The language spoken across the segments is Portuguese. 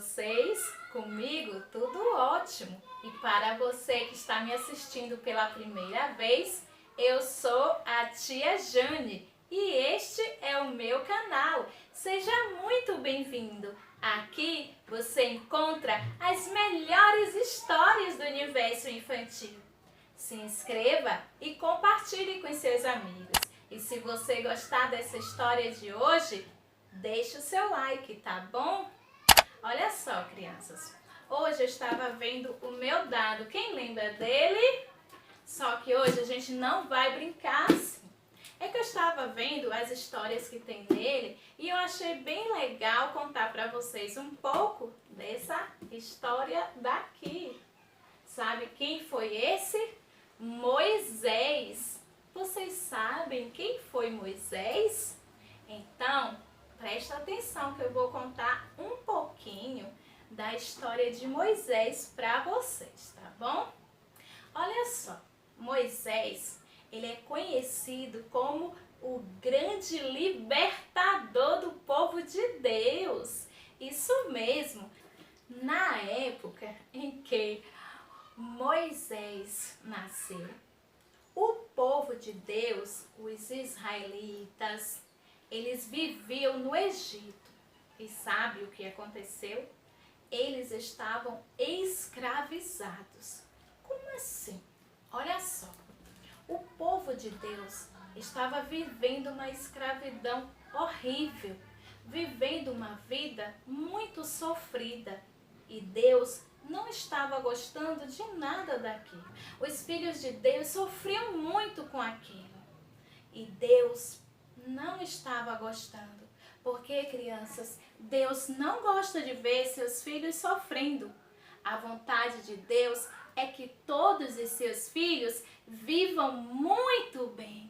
vocês? Comigo tudo ótimo. E para você que está me assistindo pela primeira vez, eu sou a tia Jane e este é o meu canal. Seja muito bem-vindo. Aqui você encontra as melhores histórias do universo infantil. Se inscreva e compartilhe com seus amigos. E se você gostar dessa história de hoje, deixe o seu like, tá bom? Olha só, crianças. Hoje eu estava vendo o meu dado. Quem lembra dele? Só que hoje a gente não vai brincar assim. É que eu estava vendo as histórias que tem nele e eu achei bem legal contar para vocês um pouco dessa história daqui. Sabe quem foi esse? Moisés. Vocês sabem quem foi Moisés? Então, presta atenção que eu vou contar um pouquinho da história de Moisés para vocês, tá bom? Olha só, Moisés, ele é conhecido como o grande libertador do povo de Deus. Isso mesmo, na época em que Moisés nasceu, o povo de Deus, os israelitas, eles viviam no Egito. E sabe o que aconteceu? Eles estavam escravizados. Como assim? Olha só, o povo de Deus estava vivendo uma escravidão horrível, vivendo uma vida muito sofrida. E Deus não estava gostando de nada daquilo. Os filhos de Deus sofriam muito com aquilo. E Deus não estava gostando. Porque, crianças, Deus não gosta de ver seus filhos sofrendo. A vontade de Deus é que todos os seus filhos vivam muito bem.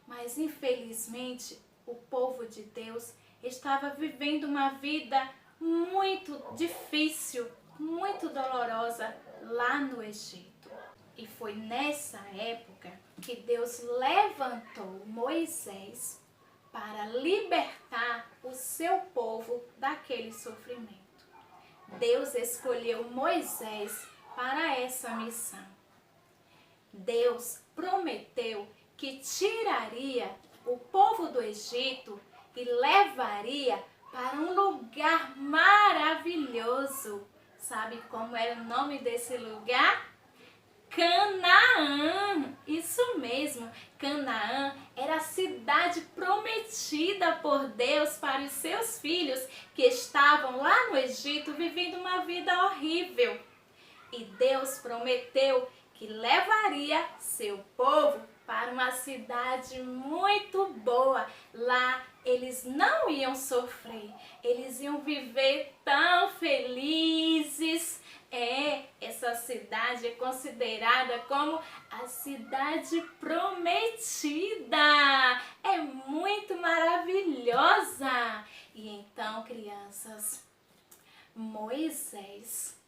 Mas, infelizmente, o povo de Deus estava vivendo uma vida muito difícil, muito dolorosa lá no Egito. E foi nessa época que Deus levantou Moisés para libertar o seu povo daquele sofrimento. Deus escolheu Moisés para essa missão. Deus prometeu que tiraria o povo do Egito e levaria para um lugar maravilhoso. Sabe como era o nome desse lugar? Canaã! Isso mesmo, Canaã era a cidade prometida por Deus para os seus filhos que estavam lá no Egito vivendo uma vida horrível. E Deus prometeu que levaria seu povo para uma cidade muito boa. Lá eles não iam sofrer, eles iam viver tão felizes. Essa cidade é considerada como a cidade prometida. É muito maravilhosa. E então, crianças, Moisés,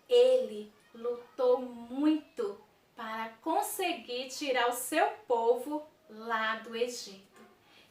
ele lutou muito para conseguir tirar o seu povo lá do Egito.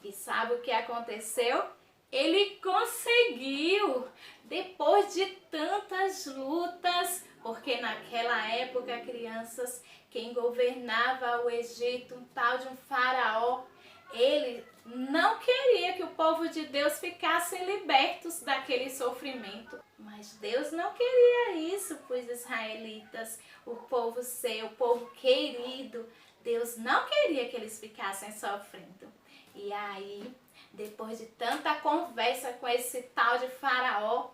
E sabe o que aconteceu? Ele conseguiu, depois de tantas lutas, porque naquela época, crianças, quem governava o Egito, um tal de um faraó, ele não queria que o povo de Deus ficasse libertos daquele sofrimento. Mas Deus não queria isso para os israelitas, o povo seu, o povo querido. Deus não queria que eles ficassem sofrendo. E aí, depois de tanta conversa com esse tal de faraó,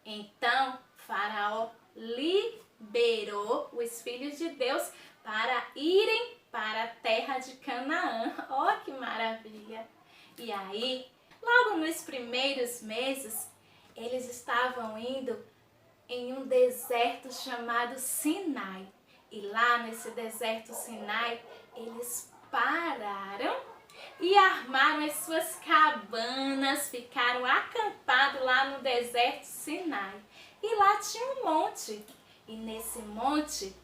então Faraó liberou os filhos de Deus para irem para a terra de Canaã. Oh, que maravilha! E aí, logo nos primeiros meses, eles estavam indo em um deserto chamado Sinai. E lá nesse deserto Sinai, eles pararam e armaram as suas cabanas, ficaram acampados lá no deserto Sinai. E lá tinha um monte. E nesse monte,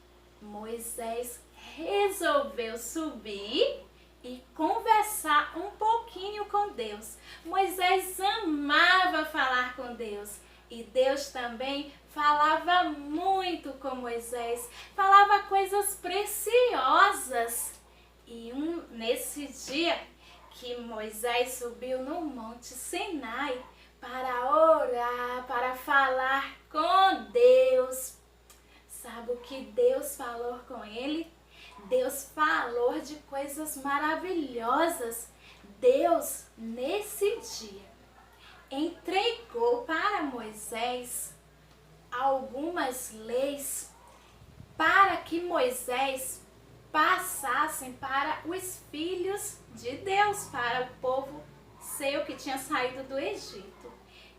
Moisés resolveu subir e conversar um pouquinho com Deus. Moisés amava falar com Deus. E Deus também falava muito com Moisés, falava coisas preciosas. E nesse dia que Moisés subiu no Monte Sinai para orar, para falar com Deus. Sabe o que Deus falou com ele? Deus falou de coisas maravilhosas. Deus, nesse dia, entregou para Moisés algumas leis para que Moisés passassem para os filhos de Deus, para o povo seu que tinha saído do Egito.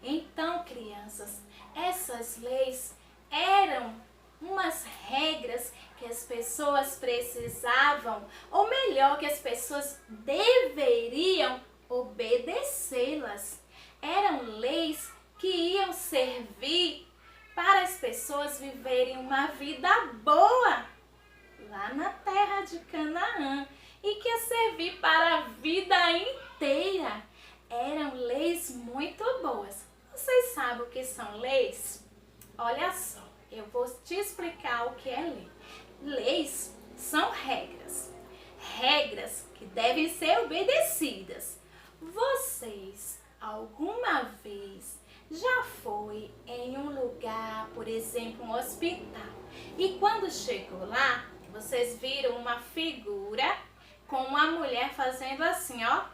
Então, crianças, essas leis eram umas regras que as pessoas precisavam, ou melhor, que as pessoas deveriam obedecê-las. Eram leis que iam servir para as pessoas viverem uma vida boa lá na terra de Canaã e que ia servir para a vida inteira. Eram leis muito boas. Vocês sabem o que são leis? Olha só, eu vou te explicar o que é lei. Leis são regras. Regras que devem ser obedecidas. Vocês alguma vez já foi em um lugar, por exemplo, um hospital, e quando chegou lá, vocês viram uma figura com uma mulher fazendo assim, ó.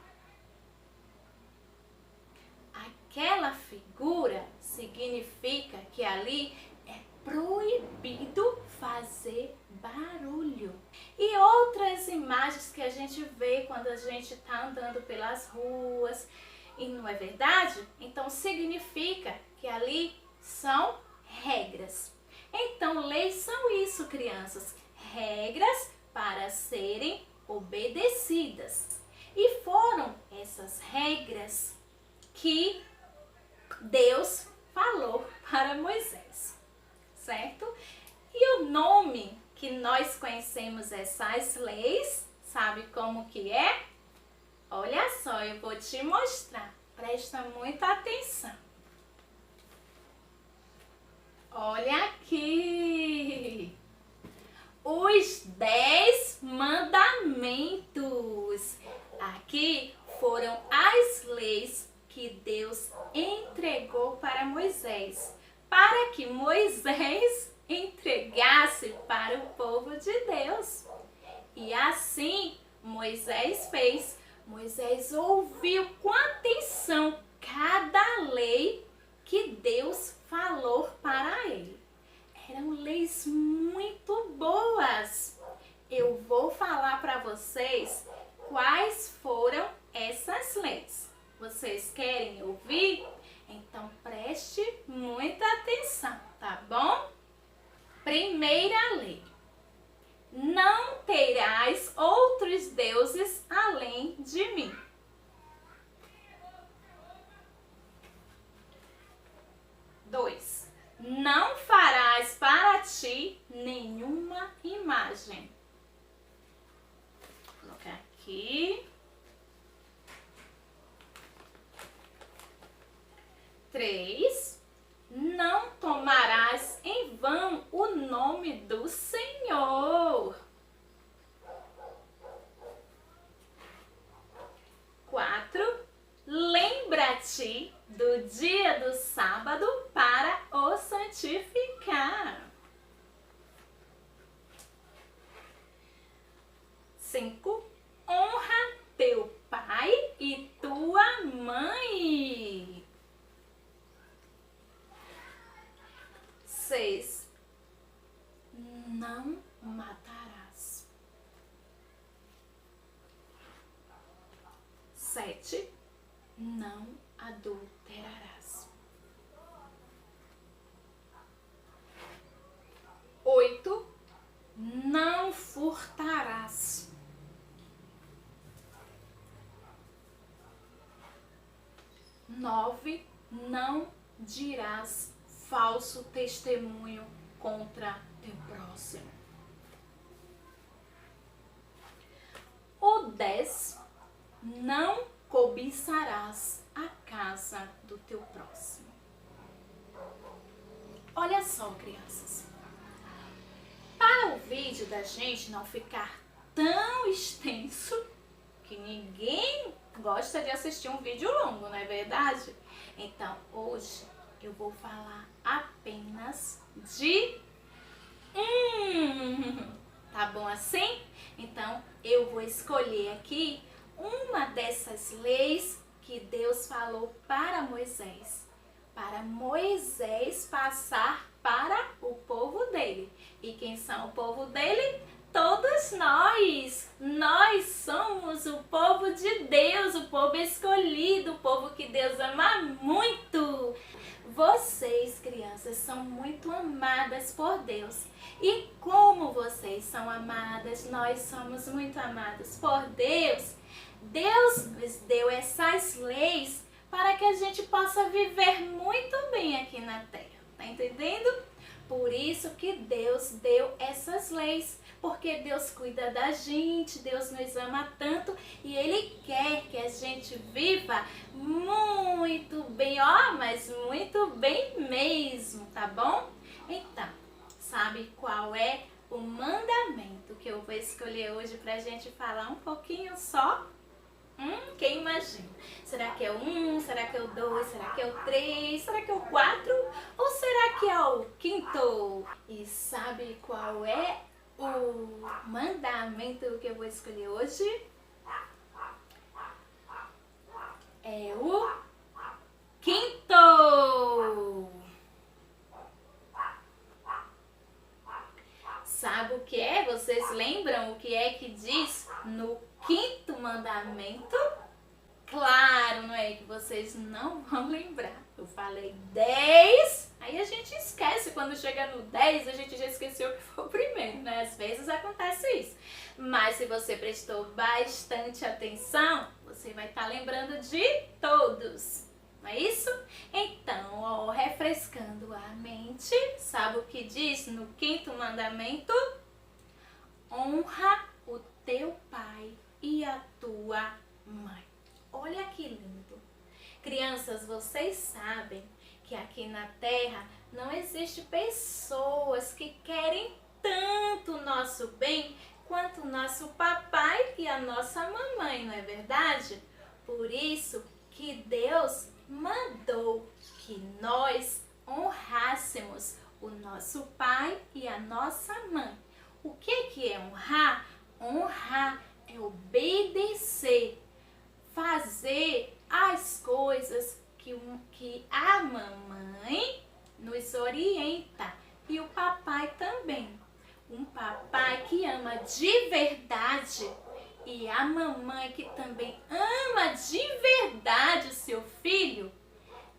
Aquela figura significa que ali é proibido fazer barulho. E outras imagens que a gente vê quando a gente está andando pelas ruas, e não é verdade? Então significa que ali são regras. Então leis são isso, crianças, regras para serem obedecidas. E foram essas regras que Deus falou para Moisés, certo? E o nome que nós conhecemos essas leis, sabe como que é? Olha só, eu vou te mostrar. Presta muita atenção. Olha aqui. Os 10 mandamentos. Aqui foram as leis que Deus entregou para Moisés, para que Moisés entregasse para o povo de Deus. E assim Moisés fez. Moisés ouviu com atenção cada lei que Deus falou para ele. Eram leis muito boas. Eu vou falar para vocês quais foram essas leis. Vocês querem ouvir? Então preste muita atenção, tá bom? Primeira lei. Não terás outros deuses além de mim. Dois. Não farás para ti nenhuma imagem. Vou colocar aqui. 3. Não tomarás em vão o nome do Senhor. 4. Lembra-te do dia do sábado para o santificar. 5. Honra teu pai e tua mãe. 6. Não matarás. 7. Não adulterarás. 8. Não furtarás. 9. Não dirás falso testemunho contra teu próximo. O 10. Não cobiçarás a casa do teu próximo. Olha só, crianças. Para o vídeo da gente não ficar tão extenso, que ninguém gosta de assistir um vídeo longo, não é verdade? Então, hoje eu vou falar apenas de tá bom assim? Então, eu vou escolher aqui uma dessas leis que Deus falou para Moisés passar para o povo dele. E quem são o povo dele? Todos nós! Nós somos o povo de Deus, o povo escolhido, o povo que Deus ama muito. Vocês, crianças, são muito amadas por Deus. E como vocês são amadas, nós somos muito amados por Deus. Deus nos deu essas leis para que a gente possa viver muito bem aqui na Terra. Tá entendendo? Por isso que Deus deu essas leis. Porque Deus cuida da gente, Deus nos ama tanto e Ele quer que a gente viva muito bem, mas muito bem mesmo, tá bom? Então, sabe qual é o mandamento que eu vou escolher hoje pra gente falar um pouquinho só? Quem imagina? Será que é o 1? Será que é o 2? Será que é o 3? Será que é o 4? Ou será que é o 5º? E sabe qual é o mandamento que eu vou escolher hoje? É o 5º! Sabe o que é? Vocês lembram o que é que diz no 5º mandamento? Claro, não é que vocês não vão lembrar. Eu falei 10, aí a gente esquece. Quando chega no 10, a gente já esqueceu que foi o primeiro, né? Às vezes acontece isso. Mas se você prestou bastante atenção, você vai estar lembrando de todos. Não é isso? Então, ó, refrescando a mente, sabe o que diz no 5º mandamento? Honra o teu pai e a tua mãe. Olha que lindo. Crianças, vocês sabem que aqui na Terra não existe pessoas que querem tanto o nosso bem quanto o nosso papai e a nossa mamãe, não é verdade? Por isso que Deus mandou que nós honrássemos o nosso pai e a nossa mãe. O que é honrar? Honrar é obedecer, fazer as coisas que a mamãe nos orienta e o papai também. Um papai que ama de verdade e a mamãe que também ama de verdade o seu filho,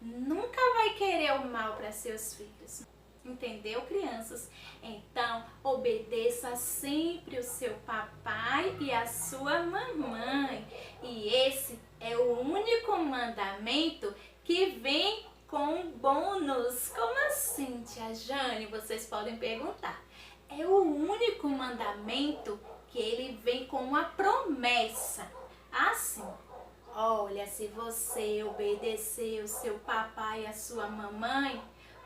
nunca vai querer o mal para seus filhos. Entendeu, crianças? Então, obedeça sempre o seu papai e a sua mamãe. E esse é o único mandamento que vem com um bônus. Como assim, tia Jane? Vocês podem perguntar. É o único mandamento que ele vem com uma promessa. Assim, olha, se você obedecer o seu papai e a sua mamãe,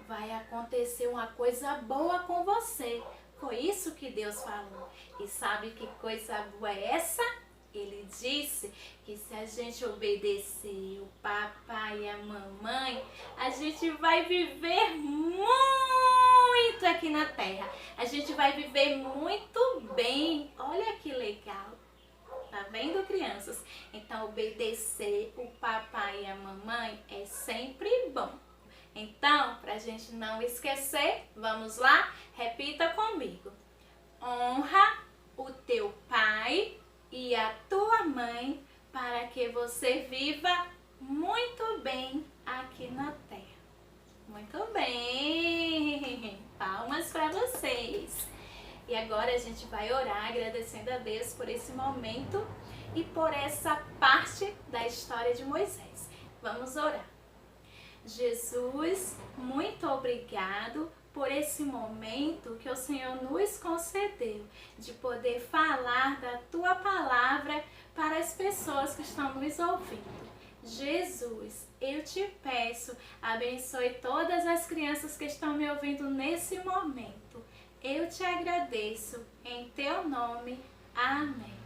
vai acontecer uma coisa boa com você. Foi isso que Deus falou. E sabe que coisa boa é essa? Ele disse que se a gente obedecer o papai e a mamãe, a gente vai viver muito aqui na Terra. A gente vai viver muito bem. Olha que legal. Tá vendo, crianças? Então, obedecer o papai e a mamãe é sempre bom. Então, para a gente não esquecer, vamos lá? Repita comigo. Honra o teu pai e a tua mãe para que você viva muito bem aqui na Terra. Muito bem! Palmas para vocês! E agora a gente vai orar agradecendo a Deus por esse momento e por essa parte da história de Moisés. Vamos orar. Jesus, muito obrigado por esse momento que o Senhor nos concedeu de poder falar da Tua Palavra para as pessoas que estão nos ouvindo. Jesus, eu te peço, abençoe todas as crianças que estão me ouvindo nesse momento. Eu te agradeço, em teu nome. Amém.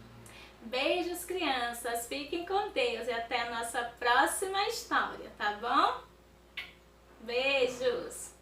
Beijos, crianças. Fiquem com Deus e até a nossa próxima história, tá bom? Beijos!